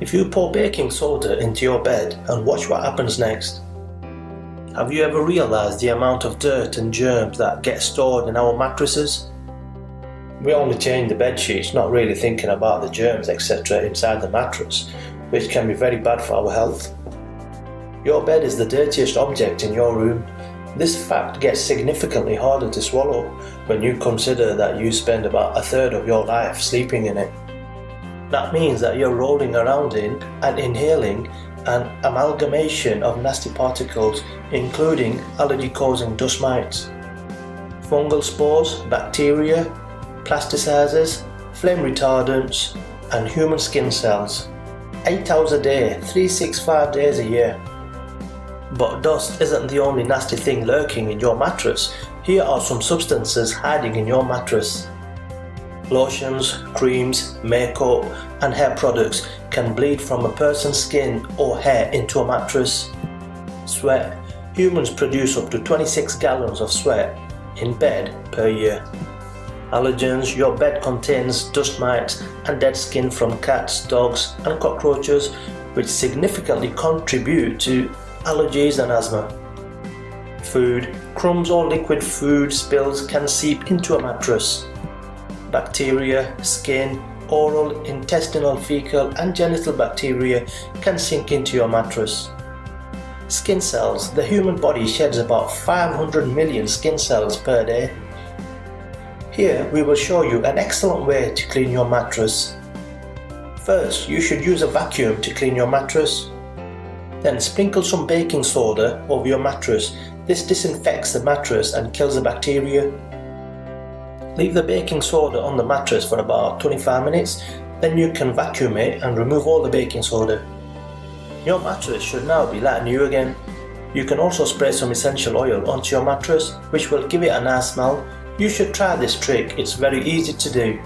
If you pour baking soda into your bed and watch what happens next. Have you ever realized the amount of dirt and germs that get stored in our mattresses? We only change the bed sheets, not really thinking about the germs etc. inside the mattress, which can be very bad for our health. Your bed is the dirtiest object in your room. This fact gets significantly harder to swallow when you consider that you spend about a third of your life sleeping in it. That means that you're rolling around in and inhaling an amalgamation of nasty particles, including allergy-causing dust mites, fungal spores, bacteria, plasticizers, flame retardants, and human skin cells. 8 hours a day, 365 days a year. But dust isn't the only nasty thing lurking in your mattress. Here are some substances hiding in your mattress. Lotions, creams, makeup, and hair products can bleed from a person's skin or hair into a mattress. Sweat. Humans produce up to 26 gallons of sweat in bed per year. Allergens. Your bed contains dust mites and dead skin from cats, dogs, and cockroaches, which significantly contribute to allergies and asthma. Food. Crumbs or liquid food spills can seep into a mattress. Bacteria, skin, oral, intestinal, fecal, and genital bacteria can sink into your mattress. Skin cells. The human body sheds about 500 million skin cells per day. Here we will show you an excellent way to clean your mattress. First, you should use a vacuum to clean your mattress. Then sprinkle some baking soda over your mattress. This disinfects the mattress and kills the bacteria. Leave the baking soda on the mattress for about 25 minutes, then you can vacuum it and remove all the baking soda. Your mattress should now be like new again. You can also spray some essential oil onto your mattress, which will give it a nice smell. You should try this trick, it's very easy to do.